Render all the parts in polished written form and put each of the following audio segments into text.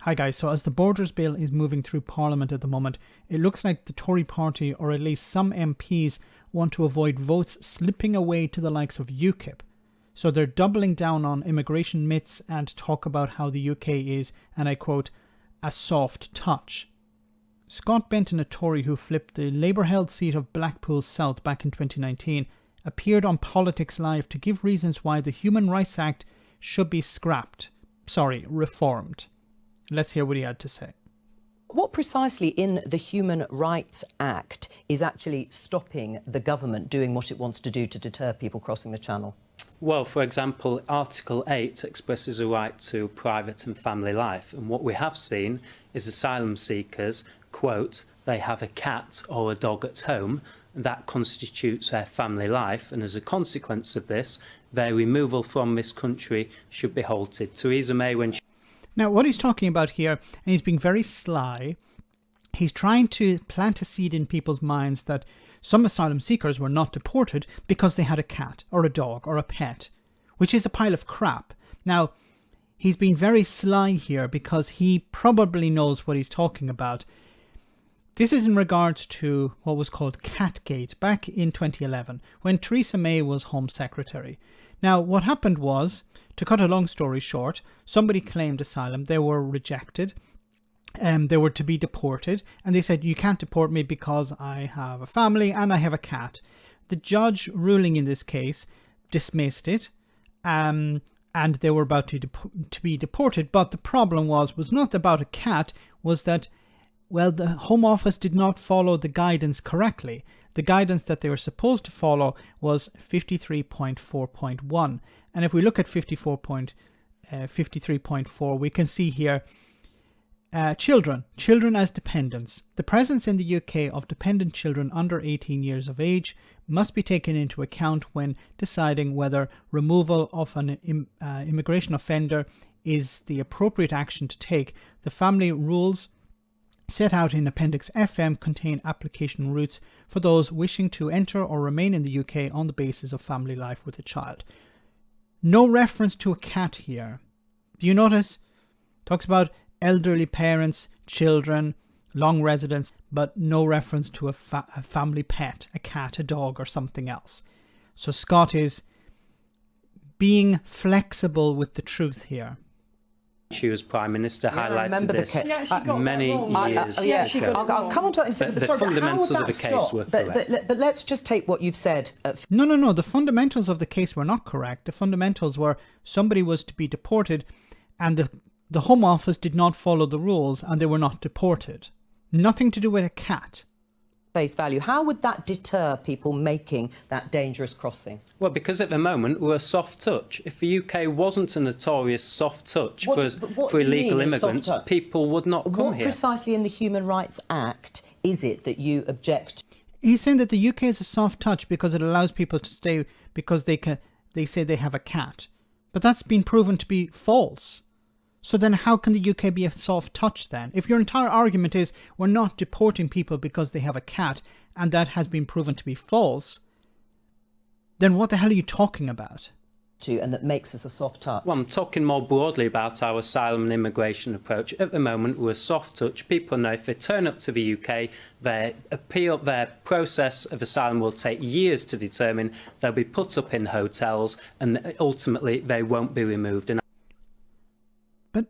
Hi guys, so as the Borders Bill is moving through Parliament at the moment, it looks like the Tory party, or at least some MPs, want to avoid votes slipping away to the likes of UKIP. So they're doubling down on immigration myths and talk about how the UK is, and I quote, a soft touch. Scott Benton, a Tory who flipped the Labour-held seat of Blackpool South back in 2019, appeared on Politics Live to give reasons why the Human Rights Act should be reformed. Let's hear what he had to say. What precisely in the Human Rights Act is actually stopping the government doing what it wants to do to deter people crossing the Channel? Well, for example, Article 8 expresses a right to private and family life. And what we have seen is asylum seekers, quote, they have a cat or a dog at home, and that constitutes their family life. And as a consequence of this, their removal from this country should be halted. Theresa May, when she... Now, what he's talking about here, and he's being very sly, he's trying to plant a seed in people's minds that some asylum seekers were not deported because they had a cat or a dog or a pet, which is a pile of crap. Now, he's been very sly here because he probably knows what he's talking about. This is in regards to what was called Catgate back in 2011, when Theresa May was Home Secretary. Now, what happened was, to cut a long story short, somebody claimed asylum, they were rejected, they were to be deported, and they said, you can't deport me because I have a family and I have a cat. The judge ruling in this case dismissed it, and they were about to be deported, but the problem was not about a cat, was that, well, the Home Office did not follow the guidance correctly. The guidance that they were supposed to follow was 53.4.1. And if we look at 53.4, we can see here children as dependents. The presence in the UK of dependent children under 18 years of age must be taken into account when deciding whether removal of an immigration offender is the appropriate action to take. The family rules set out in Appendix FM contain application routes for those wishing to enter or remain in the UK on the basis of family life with a child. No reference to a cat here. Do you notice? Talks about elderly parents, children, long residence, but no reference to a family pet, a cat, a dog, or something else. So Scott is being flexible with the truth here. She was Prime Minister, highlighted this many years ago. I'll come on to that in a second. The fundamentals of the case were correct. But let's just take what you've said. No. The fundamentals of the case were not correct. The fundamentals were somebody was to be deported and the Home Office did not follow the rules and they were not deported. Nothing to do with a cat. Face value. How would that deter people making that dangerous crossing? Well, because at the moment we're a soft touch. If the UK wasn't a notorious soft touch for illegal immigrants, people would not come here. What precisely in the Human Rights Act is it that you object to? He's saying that the UK is a soft touch because it allows people to stay because they say they have a cat. But that's been proven to be false. So then how can the UK be a soft touch then? If your entire argument is we're not deporting people because they have a cat and that has been proven to be false, then what the hell are you talking about? And that makes us a soft touch. Well, I'm talking more broadly about our asylum and immigration approach. At the moment, we're a soft touch. People know if they turn up to the UK, their process of asylum will take years to determine. They'll be put up in hotels and ultimately they won't be removed. But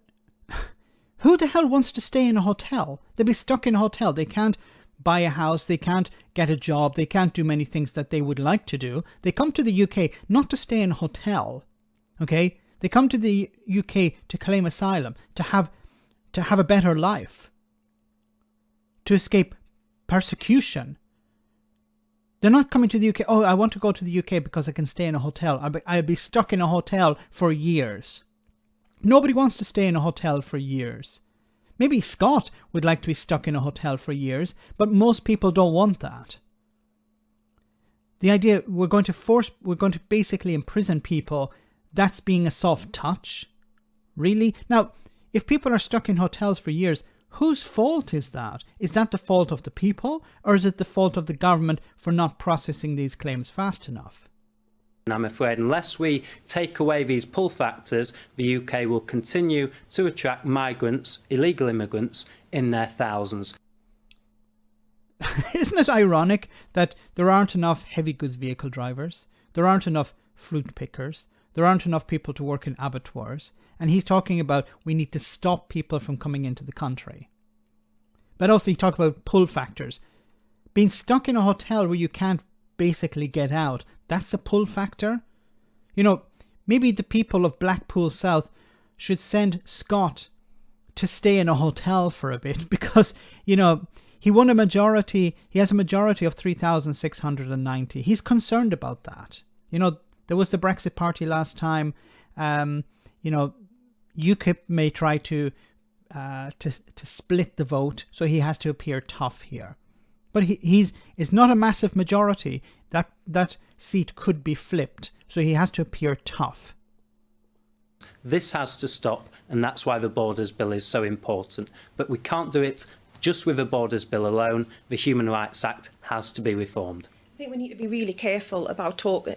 who the hell wants to stay in a hotel? They'll be stuck in a hotel. They can't buy a house, they can't get a job, they can't do many things that they would like to do. They come to the UK not to stay in a hotel, okay? They come to the UK to claim asylum, to have a better life, to escape persecution. They're not coming to the UK, oh, I want to go to the UK because I can stay in a hotel. I'll be stuck in a hotel for years. Nobody wants to stay in a hotel for years. Maybe Scott would like to be stuck in a hotel for years, but most people don't want that. The idea we're going to basically imprison people, that's being a soft touch? Really? Now, if people are stuck in hotels for years, whose fault is that? Is that the fault of the people, or is it the fault of the government for not processing these claims fast enough? And I'm afraid unless we take away these pull factors, the UK will continue to attract migrants, illegal immigrants, in their thousands. Isn't it ironic that there aren't enough heavy goods vehicle drivers, there aren't enough fruit pickers, there aren't enough people to work in abattoirs, and he's talking about we need to stop people from coming into the country. But also he talked about pull factors. Being stuck in a hotel where you can't basically get out, that's a pull factor. You know, maybe the people of Blackpool South should send Scott to stay in a hotel for a bit because, you know, he won a majority. He has a majority of 3,690. He's concerned about that. You know, there was the Brexit Party last time. You know, UKIP may try to split the vote, so he has to appear tough here. But it's not a massive majority. That seat could be flipped, so he has to appear tough. This has to stop, and that's why the Borders Bill is so important. But we can't do it just with the Borders Bill alone. The Human Rights Act has to be reformed. I think we need to be really careful about talk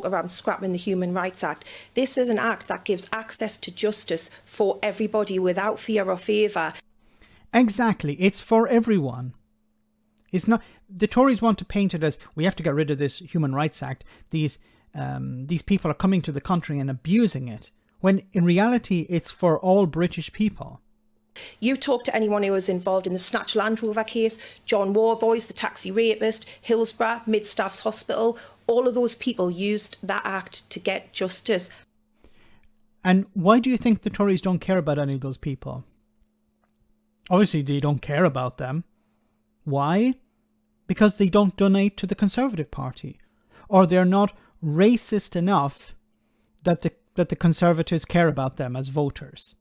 around scrapping the Human Rights Act. This is an act that gives access to justice for everybody without fear or favour. Exactly, it's for everyone. It's not. The Tories want to paint it as we have to get rid of this Human Rights Act. These people are coming to the country and abusing it, when in reality it's for all British people. You talk to anyone who was involved in the Snatch Land Rover case, John Warboys, the taxi rapist, Hillsborough, Mid-Staffs Hospital, all of those people used that act to get justice. And why do you think the Tories don't care about any of those people? Obviously they don't care about them. Why? Because they don't donate to the Conservative Party. Or they're not racist enough that the Conservatives care about them as voters.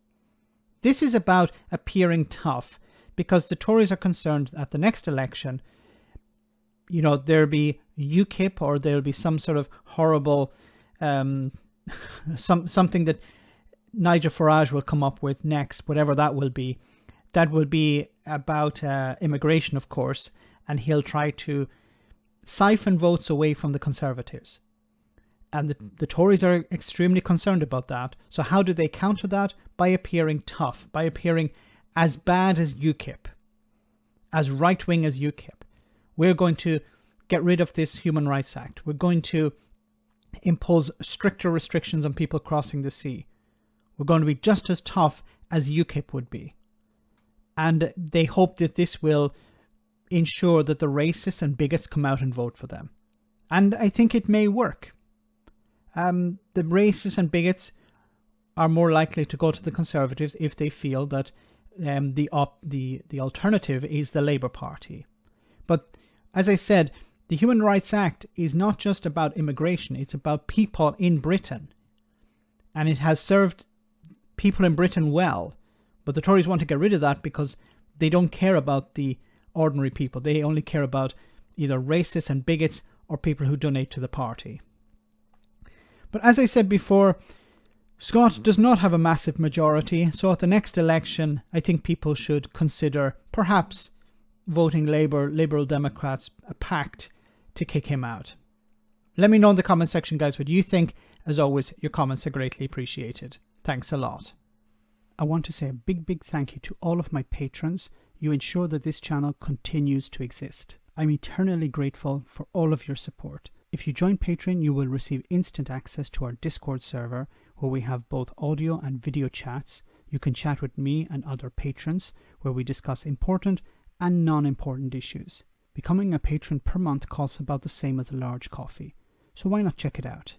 This is about appearing tough, because the Tories are concerned at the next election, you know, there'll be UKIP or there'll be some sort of horrible, something that Nigel Farage will come up with next, whatever that will be. That will be about immigration, of course, and he'll try to siphon votes away from the Conservatives. And the Tories are extremely concerned about that. So how do they counter that? By appearing tough, by appearing as bad as UKIP, as right-wing as UKIP. We're going to get rid of this Human Rights Act. We're going to impose stricter restrictions on people crossing the sea. We're going to be just as tough as UKIP would be. And they hope that this will ensure that the racists and bigots come out and vote for them. And I think it may work. The racists and bigots are more likely to go to the Conservatives if they feel that the alternative is the Labour Party. But as I said, the Human Rights Act is not just about immigration, it's about people in Britain. And it has served people in Britain well. But the Tories want to get rid of that because they don't care about the ordinary people. They only care about either racists and bigots or people who donate to the party. But as I said before, Scott does not have a massive majority, so at the next election, I think people should consider perhaps voting Labour, Liberal Democrats, a pact to kick him out. Let me know in the comment section, guys, what you think. As always, your comments are greatly appreciated. Thanks a lot. I want to say a big thank you to all of my patrons. You ensure that this channel continues to exist. I'm eternally grateful for all of your support. If you join Patreon, you will receive instant access to our Discord server, where we have both audio and video chats. You can chat with me and other patrons, where we discuss important and non-important issues. Becoming a patron per month costs about the same as a large coffee, so why not check it out?